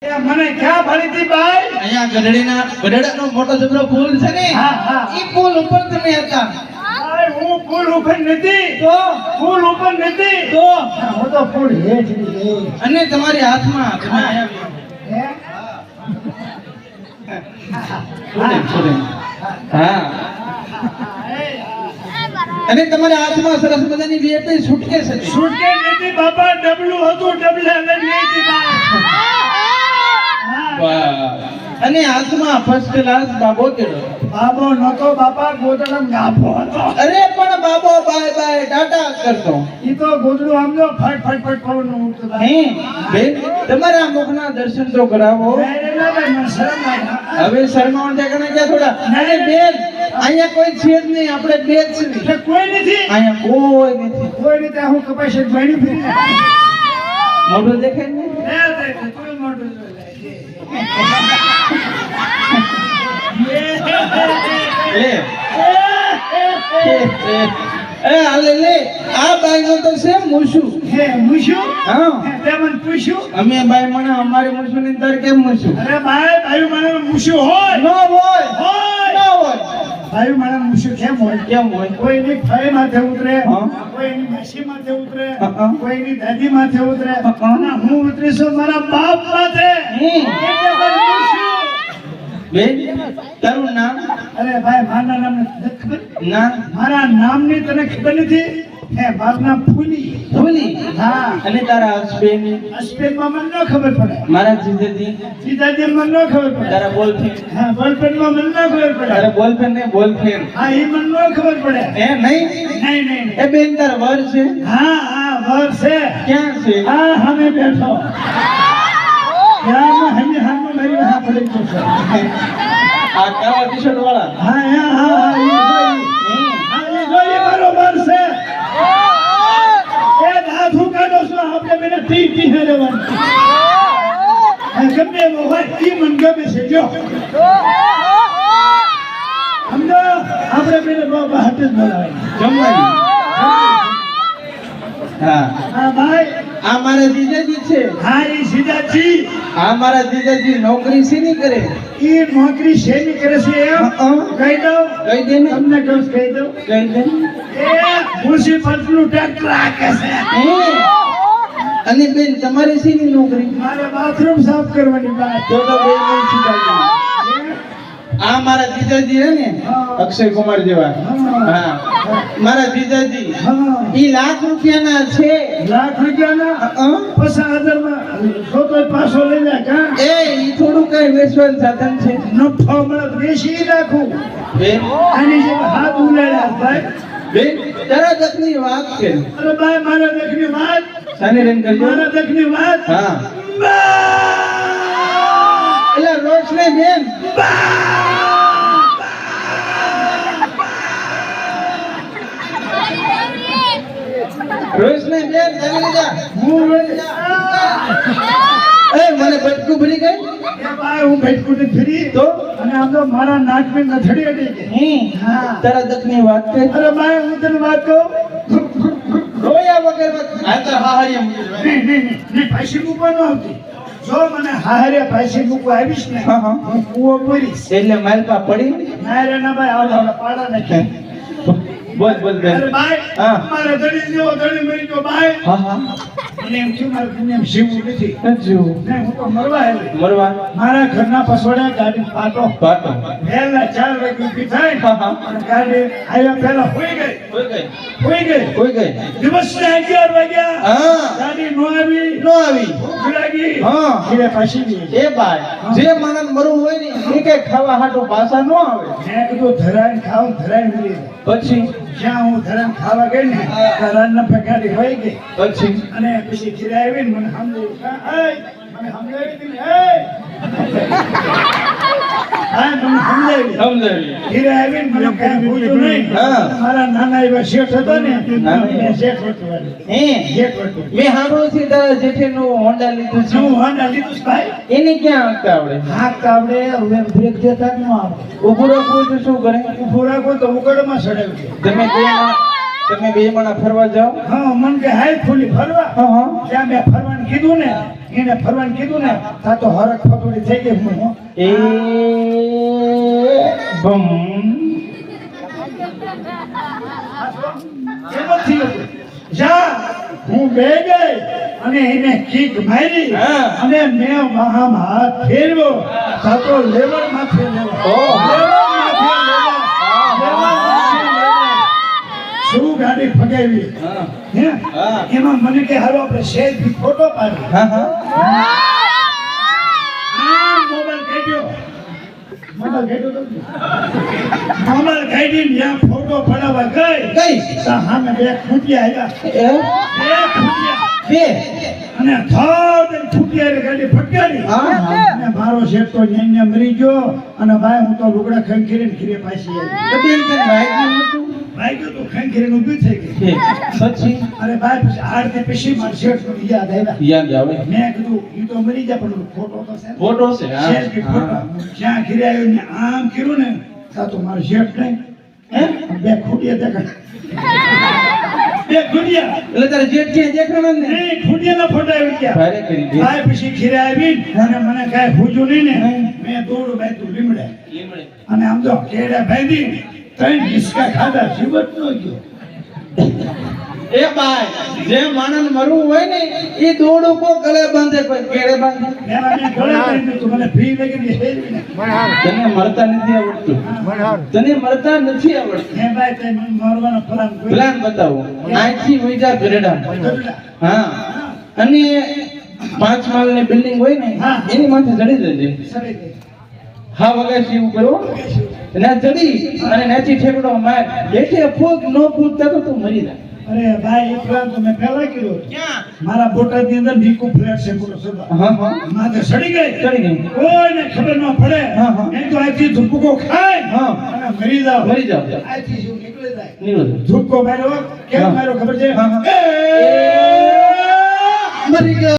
મને ક્યાં ભળી હતી ભાઈ? અહીંયા ગઢડાનો મોટો જબરો પુલ છે ને, ઈ પુલ ઉપર તમે હતા. ભાઈ હું પુલ ઉપર નથી તો પુલ ઉપર નથી તો હું તો પુલ હેઠ ગઈ. અને તમારી હાથમાં તમે આયા હે? હા, અને તમારા હાથમાં સરસ મજાની વીઆઈપી સુટકેસ હતી. છૂટકે નથી બાપા, ડબલું હતું, ડબલા લઈ લીધી ભાઈ. વાહ. અને હાથમાં ફર્સ્ટ ક્લાસ બાબો કેળો. બાબો નતો બાપા, ગોદડમ ગાભો હતો. અરે પણ બાબો બાય બાય ટાટા કરતો. ઈ તો ગોદડું આમ જો ફટ ફટ ફટ કરવાનું ઉઠતું હે બેન, તમારા મુખના દર્શન તો કરાવો. અરે ના ભાઈ, મને શરમ આવે. હવે શરમાવણ ઠેકાણે ક્યાં થોડા. અરે બેન, અહીંયા કોઈ છે જ નહીં, આપણે બે જ છીએ. એટલે કોઈ નથી, અહીંયા કોઈ નથી. કોઈ નથી. હું કપાસ જ ભણી ફરી મોઢું દેખાય ને? કોઈ મોટું લે હાલે લે. આ બાઈનો તો છે મૂછું. હે મૂછું? હા, તે મને પૂછ્યું? અમે બાઈ મને અમારી મૂછું ની અંદર કેમ મૂછું? અરે ભાઈ, ભાઈ મને મૂછું હોય ન હોય, હોય. ન હોય. ભાઈ મને મૂછું કેમ હોય? કેમ હોય? કોઈની ફઈ માથે ઉતરે, હા. કોઈની માસી માથે ઉતરે, હા. કોઈની દાદી માથે ઉતરે, હા. અને હું ઉતરીશું મારા બાપ માથે. હમ. એટલે મને મૂછું. બેન, તારું નામ? અરે ભાઈ, મારા નામ નથી ખબર? ના, મારા નામની તને ખબર નથી? હે, મારું નામ ફૂલી. ભૂલી. હા. અને તારા હસબેન્ડ? હસબેન્ડમાં મને ન ખબર પડે. મારા જીજાજી? સીતાજી મને ન ખબર પડે. તારા બોલફ્રેન્ડ? હા, બોલપેનમાં મને ન ખબર પડે. તારા બોલફ્રેન્ડ ને બોલફ્રેન્ડ? હા, એ મને ન ખબર પડે. એ નહીં? નહીં નહીં. એ બેન, તારા વર છે? હા હા, વર છે. ક્યાં છે? હા, સામે બેઠો. ત્યાં હમે હામે મારી હા પડી ગયો છે. આ કાળા ટી-શર્ટ વાળા? હા હા હા, એ જોઈ. હા, એ જોઈ બરોબર છે. એ દાદુ કાઢો છો, આપણે બેને ટી ટી હે રહેવાનું. હા, ગમે એવો હોય, ઈ મને ગમે છે જો. સમજો, આપણે બેને બહુ બહાટ જ બોલાવાય. જમવાની? હા. હા ભાઈ, આ મારા જીજાજી છે. હા એ સીધાજી. આ મારા જીજાજી નોકરી શેની કરે? ઈ નોકરી શેની કરે છે એમ કહી દઉં? કહી દે ને. તમને કહું કહી દઉં? કહી દે. એ મ્યુનિસિપાલિટીનું ટ્રેક્ટર હાંકે છે. હે. અને બેન, તમારી શેની નોકરી? મારે બાથરૂમ સાફ કરવાની વાત. તો બે મ્યુનિસિપાલિટી. આ મારા જીજાજી હે ને, અક્ષય કુમાર જેવા. હા, મારા જીજાજી હા. ઈ લાખ રૂપિયાના છે. લાખ રૂપિયાના 50,000 માં છોકરો પાછો લઈ લે કા? એ ઈ થોડું કઈ વેચવાનું સાધન છે. નફો મળે બેસી નાખું. બેન, આની જેમ હાથ ઉલેડા ભાઈ. બેન, તારા દખની વાત છે. અરે ભાઈ, મારા દેખની વાત. સાની રેન કરજો. મારા દેખની વાત. હા. એટલે રોશની બેન. રોશની બેન, તમે લીધા. હું એ મને બટકું ભરી ગઈ. એ ભાઈ, હું ભેટકુટી ફરી તો અને આમ તો મારા નાકની નથડી અડી ગઈ. હા. તારા દખની વાત છે. અરે ભાઈ, હું તને વાત કહું. રોયા વગર વાત. આ તો હાહારિયા મૂકી દે. નહીં, પાછી મૂકવાનું આવતી. જો મને હારે પાછી મૂકવા આવીશ ને, હા, હા. હું કૂવો પૂરીશ. એટલે મારી પા પડી. ના રે ના ભાઈ, આવડા પાડા નાખે. બોલ બોલ બેન. અરે ભાઈ, હા. મારા ધણી જેવો ધણી મરી ગયો ભાઈ. હા હા. અને એમ થયું મારે દુનિયામાં જીવવું નથી. નજુ નહીં, હું તો મરવા આવ્યો. મરવા મારા ઘરના પસોડ્યા ગાડી પાટો. પાટો. વહેલા 4 વાગે ઊભી થઈ. હા હા. અને ગાડી આવ્યા પહેલા હોઈ ગઈ. કોઈ ગઈ. હોઈ ગઈ. કોઈ ગઈ. દિવસના 11 વાગ્યા. હા. ગાડી નો આવી. નો આવી. ભૂખ લાગી. હા. ઘરે પાછી ગઈ. એ ભાઈ, જે માણસ મરવું હોય ને એ કઈ ખાવા હાટું પાછા ન આવે. મેં કીધું ધરાઈને ખાવ, ધરાઈને મરી. પછી જ્યાં હું ધરાઈને ખાવા ગઈ ને, ત્યાં રાતના ગાડી હોઈ ગઈ. પછી અને પછી ઘરે આવીને મને સમજાવ્યું. મને સમજાવી હતી ને, હા, મને સમજાવી. સમજાવી. ઘરે આવીને મને કાંઈ પૂછ્યું નહીં. હા. મારા નાના એવા શેઠ હતો ને, નાના મેં શેઠ વટવાડી. હે શેઠ વટવાડી. મેં સાંભળ્યું છે તારા જેઠેનું હોન્ડા લીધું છે. શું હોન્ડા લીધું છે ભાઈ? એને ક્યાં હાંકતા આવડે? હાંકતા આવડે, હવે બ્રેક દેતા જ ન આવડે. ઉભું રાખવું તો શું કરે? ઊભું રાખો તો ઉકળમાં ચડાવ્યું છે. તમે તમે બે માણા ફરવા જાઓ હા મન કે હાય ફૂલી ફરવા હા હા ત્યાં મેં ફરવાનું કીધું ને એને ફરવાનું કીધું ને તા તો હરખ ફટોડી થઈ ગઈ હું હો. એ બમ એમ જ થયું. જા હું બે ગઈ અને એને કીક મારી હા. અને મેં વહામ હાથ ફેરવ્યો તા તો લેવર માથે લેવર ઓહ. લેવર માથે લેવર લેવર માથે લેવર. શું ગાડી ફગાવી હા હે હા. એમાં મને કે હાલો આપણે સેલ્ફી ફોટો પાડી હા હા મોબાઈલ કાઢ્યો મોબાઈલ કાઢીને ત્યાં ફોટો પડાવવા ગઈ કઈ તા સામે બે ખૂંટિયા આવ્યા એ બે ખૂંટિયા બે અને થાવ તે ખૂંટિયા ગાડી ફટકારી હા, હા. અને મારો શેઠ તો ન્યા મરી ગયો અને ભાઈ હું તો લુગડા ખંખેરીને ખીરે પાછી આવી તો બેન તને વાગ્યું નતું ભાઈ ગયો તો ખંખેરીને ઊભી થઈ ગઈ પછી અરે ભાઈ પછી આડતે પછી મારા શેઠ મને યાદ આવ્યા યાદ આવે મેં કીધું ઈ તો મરી ગયા પણ ફોટો તો છે ને. ફોટો છે હા શેઠ ફોટો જ્યાં ઘીરે આવ્યો ને આમ કર્યું ને તા તો મારો શેઠ નહીં હે બે ખૂટિયા દેખાય બે ખૂટિયા એટલે તારે જેઠ ક્યાં દેખાણા ને નહીં ખૂટિયાના ફોટા આવી ગયા ભારે કરી દે ભાઈ પછી ઘીરે આવી અને મને કાંઈ ભૂજ્યું નહીં ને મેં દોડું ભાઈ તું લીમડે અને આમ તો કેડા ભાઈ ત્રણ હિસકા ખાધા જીવત નો ગયો એ બાય જે માણસ મરવું હોય ને એ દોડું કો ગળે બાંધે કોઈ કેળે બાંધે મેં ગળે કરી દીધું મને ફ્રી લગી હેરવી ને તને મરતા નથી આવડતું તને મરતા નથી આવડતું મેં ભાઈ તે મને મારવાનો પ્લાન કર્યો. પ્લાન બતાવો આથી ઉઈજા ગરેડા ગઢડા. હા અને 5 માળની બિલ્ડિંગ હોય ને હા. એની માથે ચડી જજે સડી ગઈ. હા વગર એવું કરો ના ચડી અને નાચી ઠેકડો માર એટલે ફૂગ નો ફૂગતા તો તું મરી જા અરે ભાઈ એ પ્લાન તો મેં પહેલા કર્યો ક્યાં મારા બોટાદની અંદર નીકુ ફ્લેટ છે પૂરો સભા હા હા માથે સડી ગઈ ચડી ગઈ કોઈને ખબર ન પડે હા, હા. નહીં તો આથી ધુપકો ખાય હા. અને મરી જાવ મરી જાવ આથી શું નીકળી જાય નિરોધ ધુપકો માર્યો કેમ હા. માર્યો ખબર છે હા, હા. એ મરી ગયો